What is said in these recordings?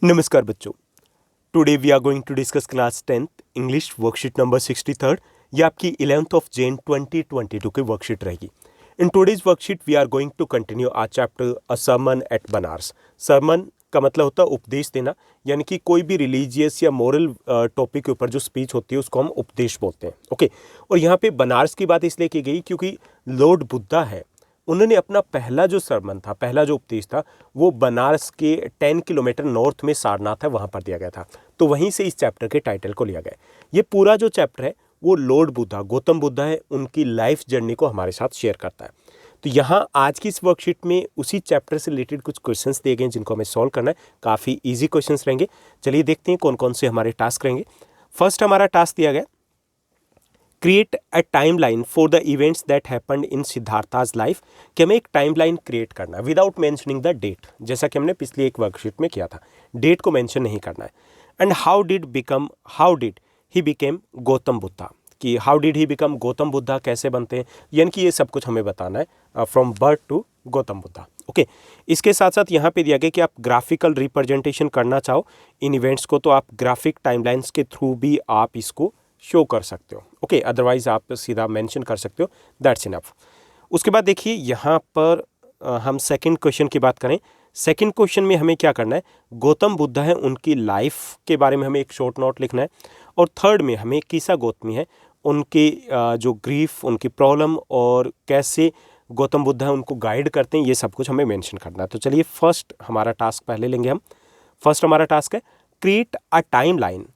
नमस्कार बच्चों। Today we are going to discuss class 10th English worksheet number 63। ये आपकी 11th ऑफ जैन 2022 की वर्कशीट रहेगी। In today's worksheet we are going to continue our chapter a sermon at Benares. Sermon का मतलब होता है उपदेश देना, यानी कि कोई भी रिलीजियस या मोरल टॉपिक के ऊपर जो स्पीच होती है उसको हम उपदेश बोलते हैं। ओके, और यहाँ पे बनारस की बात इसलिए की गई क्योंकि लॉर्ड बुद्धा है, उन्होंने अपना पहला जो सरमन था, पहला जो उपदेश था, वो बनारस के 10 किलोमीटर नॉर्थ में सारनाथ है, वहाँ पर दिया गया था। तो वहीं से इस चैप्टर के टाइटल को लिया गया। ये पूरा जो चैप्टर है वो लॉर्ड बुद्धा, गौतम बुद्धा है, उनकी लाइफ जर्नी को हमारे साथ शेयर करता है। तो यहाँ आज की इस वर्कशीट में उसी चैप्टर से रिलेटेड कुछ क्वेश्चंस दिए गए हैं जिनको हमें सॉल्व करना है। काफ़ी ईजी क्वेश्चंस रहेंगे। चलिए देखते हैं कौन कौन से हमारे टास्क रहेंगे। फर्स्ट हमारा टास्क दिया गया, create a timeline for the events that happened in Siddhartha's life, कि हमें एक टाइमलाइन क्रिएट करना है विदाउट मेंशनिंग द डेट, जैसा कि हमने पिछली एक वर्कशीट में किया था। डेट को मेंशन नहीं करना है। And how did he became Gautam Buddha, कि how did he become Gautam Buddha, कैसे बनते हैं, यानी कि ये सब कुछ हमें बताना है from birth to Gautam Buddha. Okay, इसके साथ साथ यहाँ पे दिया गया कि आप ग्राफिकल रिप्रेजेंटेशन करना चाहो इन इवेंट्स को, तो आप ग्राफिक टाइमलाइंस के थ्रू भी आप इसको शो कर सकते हो। ओके, अदरवाइज आप सीधा मेंशन कर सकते हो, दैट्स इनफ। उसके बाद देखिए यहाँ पर हम सेकंड क्वेश्चन की बात करें। सेकंड क्वेश्चन में हमें क्या करना है, गौतम बुद्ध है उनकी लाइफ के बारे में हमें एक शॉर्ट नोट लिखना है। और थर्ड में हमें किसा गौतमी है, उनके जो ग्रीफ, उनकी प्रॉब्लम और कैसे गौतम बुद्ध है उनको गाइड करते हैं, ये सब कुछ हमें मेंशन करना है। तो चलिए फर्स्ट हमारा टास्क पहले लेंगे हम। फर्स्ट हमारा टास्क है, create a timeline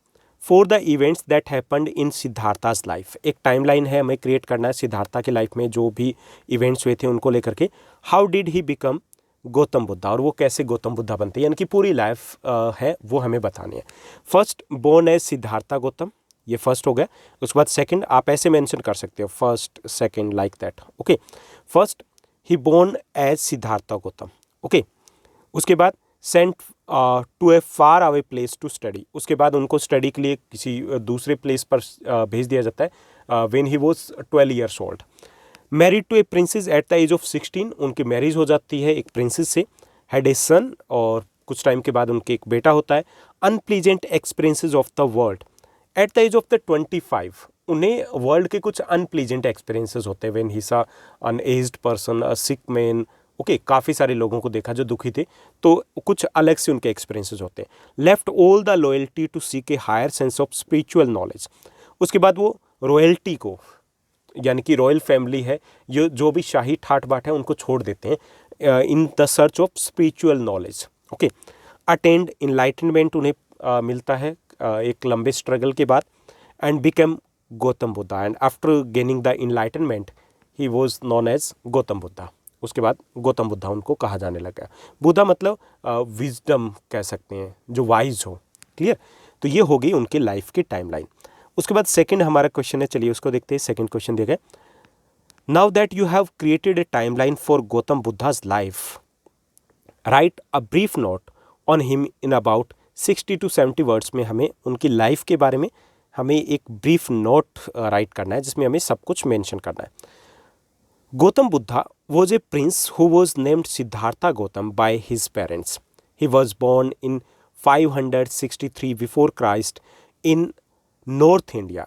for the events that happened in Siddhartha's life. एक टाइमलाइन है हमें क्रिएट करना है सिद्धार्था की लाइफ में जो भी इवेंट्स हुए थे उनको लेकर के। How did he become Gautam Buddha, और वो कैसे गौतम बुद्धा बनते हैं, यानी कि पूरी लाइफ है वो हमें बतानी है। First, born as Siddhartha Gautam, ये फर्स्ट हो गया। उसके बाद सेकंड आप ऐसे मेंशन कर सकते हो, first second like that. Okay, first he born as Siddhartha Gautam. Okay, उसके बाद sent to a far away place to study, उसके बाद उनको स्टडी के लिए किसी दूसरे प्लेस पर भेज दिया जाता है when he was 12 years old. Married to a princess at the age of 16, उनकी मैरिज हो जाती है एक प्रिंसेस से। हैड ए सन, और कुछ टाइम के बाद उनके एक बेटा होता है। Unpleasant experiences of the world at the age of the 25, उन्हें वर्ल्ड के कुछ अनप्लीजेंट एक्सपीरियंसेस होते हैं व्हेन ही सा अन एज्ड पर्सन, अ सिक मैन। ओके, काफ़ी सारे लोगों को देखा जो दुखी थे, तो कुछ अलग से उनके एक्सपीरियंसेस होते हैं। Left all the loyalty to seek a higher sense of spiritual knowledge, उसके बाद वो रॉयल्टी को, यानी कि रॉयल फैमिली है, ये जो भी शाही ठाट बाट है उनको छोड़ देते हैं in the search of spiritual knowledge. Okay, attend enlightenment उन्हें मिलता है एक लंबे स्ट्रगल के बाद। And become Gautam Buddha, and after gaining the enlightenment he was known as Gautam Buddha. उसके बाद गौतम बुद्धा उनको कहा जाने लगा। बुद्धा मतलब विजडम कह सकते हैं, जो वाइज हो। क्लियर, तो ये हो गई उनके लाइफ की टाइमलाइन। उसके बाद सेकंड हमारा क्वेश्चन है, चलिए उसको देखते हैं। सेकंड क्वेश्चन दिया गया, now that you have created a timeline for Gautam Buddha's life, right a brief note on him in about 60 to 70 words में हमें उनकी लाइफ के बारे में हमें एक ब्रीफ नोट राइट करना है जिसमें हमें सब कुछ मेंशन करना है। Gautam Buddha was a prince who was named Siddhartha Gautam by his parents. He was born in 563 before Christ in North India.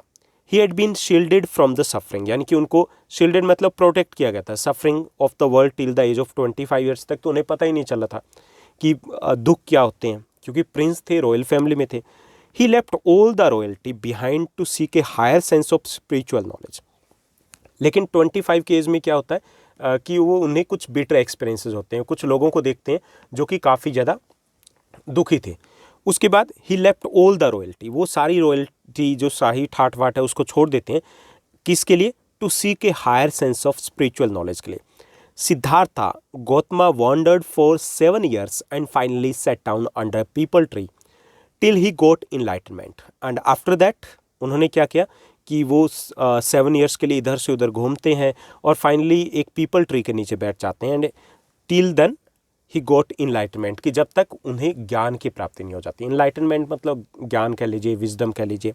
He had been shielded from the suffering, यानी कि उनको shielded मतलब protect किया गया था suffering of the world till the age of 25 years तक, तो उन्हें पता ही नहीं चला था कि दुख क्या होते हैं, क्योंकि प्रिंस थे, रॉयल फैमिली में थे। He left all the royalty behind to seek a higher sense of spiritual knowledge. लेकिन 25 की एज में क्या होता है कि वो उन्हें कुछ बिटर एक्सपीरियंसेस होते हैं, कुछ लोगों को देखते हैं जो कि काफ़ी ज़्यादा दुखी थे। उसके बाद ही लेफ्ट ऑल द रॉयल्टी, वो सारी रॉयल्टी जो शाही ठाट वाट है उसको छोड़ देते हैं। किसके लिए? To seek a higher sense of spiritual knowledge के लिए। Siddhartha Gautama wandered for 7 years and finally sat down under peepal tree till he got enlightenment. And after that उन्होंने क्या किया कि वो 7 years के लिए इधर से उधर घूमते हैं और फाइनली एक पीपल ट्री के नीचे बैठ जाते हैं। And till then he got enlightenment, कि जब तक उन्हें ज्ञान की प्राप्ति नहीं हो जाती। इनलाइटनमेंट मतलब ज्ञान कह लीजिए, विजडम कह लीजिए।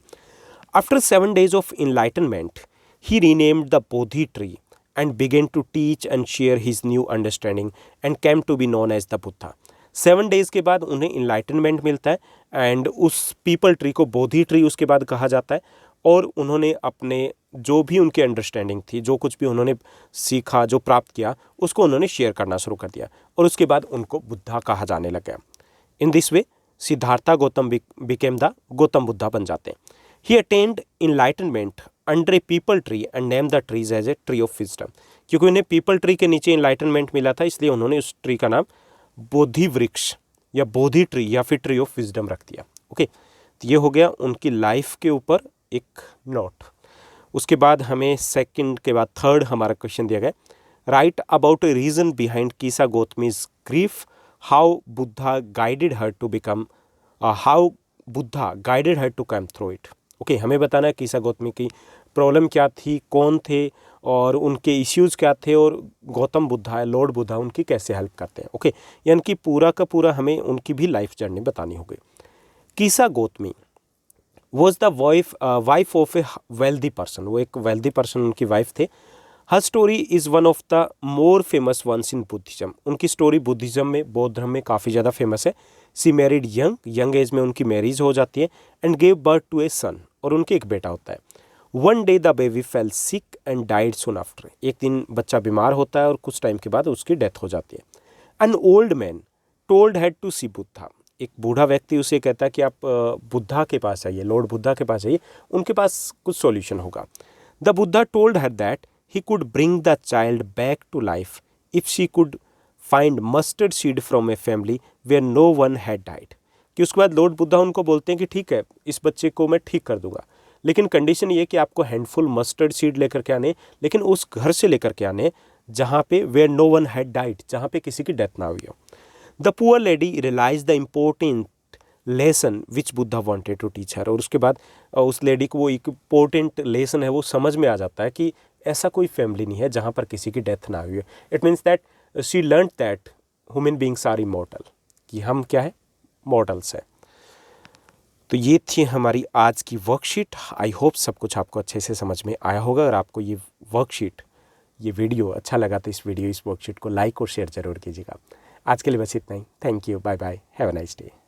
After 7 days of enlightenment he renamed the Bodhi tree and began to teach and share his new understanding and came to be known as the Buddha. 7 days के बाद उन्हें इनलाइटनमेंट मिलता है एंड उस पीपल ट्री को बोधि ट्री उसके बाद कहा जाता है। और उन्होंने अपने जो भी उनकी अंडरस्टैंडिंग थी, जो कुछ भी उन्होंने सीखा, जो प्राप्त किया, उसको उन्होंने शेयर करना शुरू कर दिया और उसके बाद उनको बुद्धा कहा जाने लगा। In this way Siddhartha Gautam became the Gautam Buddha बन जाते हैं। He attained enlightenment under a peepal tree and named the trees as a tree of wisdom. क्योंकि उन्हें पीपल ट्री के नीचे इनलाइटनमेंट मिला था, इसलिए उन्होंने उस ट्री का नाम बोधि वृक्ष या बोधि ट्री या फिर ट्री ऑफ विजडम रख दिया। ओके, तो ये हो गया उनकी लाइफ के ऊपर एक नोट। उसके बाद हमें सेकंड के बाद थर्ड हमारा क्वेश्चन दिया गया, write about a reason behind Kisa Gotami's grief, how Buddha guided her to become come through it. Okay, हमें बताना है कीसा गौतमी की प्रॉब्लम क्या थी, कौन थे और उनके इश्यूज़ क्या थे और गौतम बुद्धा है, लॉर्ड बुद्धा, उनकी कैसे हेल्प करते हैं। ओके, यानी कि पूरा का पूरा हमें उनकी भी लाइफ जर्नी बतानी होगी। Kisa Gotami was the wife of a wealthy person, वो एक वेल्दी पर्सन उनकी वाइफ थे। Her story is one of the more famous ones in Buddhism, उनकी स्टोरी बुद्धिज़्म में, बौद्ध धर्म में काफ़ी ज़्यादा फेमस है। सी मैरिड यंग एज में उनकी मैरिज हो जाती है एंड गेव बर्थ टू ए सन, और उनके एक बेटा होता है। One day the baby fail sick and died soon after, एक दिन बच्चा बीमार होता है और कुछ टाइम के बाद उसकी डेथ हो जाती है। An old man told had to see Buddha, एक बूढ़ा व्यक्ति उसे कहता है कि आप बुद्धा के पास आइए, लॉर्ड बुद्धा के पास आइए, उनके पास कुछ सॉल्यूशन होगा। The Buddha told her that he could bring the child back to life if she could find mustard seed from a family where no one had died. कि उसके बाद लॉर्ड बुद्धा उनको बोलते हैं कि ठीक है, इस बच्चे को मैं ठीक कर दूंगा, लेकिन कंडीशन ये कि आपको हैंडफुल मस्टर्ड सीड लेकर के आने, लेकिन उस घर से लेकर के आने जहाँ पे where no one had died, जहाँ पे किसी की डेथ ना हुई हो। The poor lady realize the important lesson which Buddha wanted to teach her, और उसके बाद उस लेडी को वो एक इम्पोर्टेंट लेसन है वो समझ में आ जाता है कि ऐसा कोई फैमिली नहीं है जहाँ पर किसी की डेथ ना हुई है। It means that she learn that human beings are immortal, कि हम क्या है, मॉर्टल्स है। तो ये थी हमारी आज की वर्कशीट। आई होप सब कुछ आपको अच्छे से समझ में आया होगा। और आपको ये वर्कशीट, ये वीडियो अच्छा लगा तो इस वर्कशीट को लाइक और शेयर जरूर कीजिएगा। आज के लिए बस इतना ही। Thank you, bye bye, have a nice day.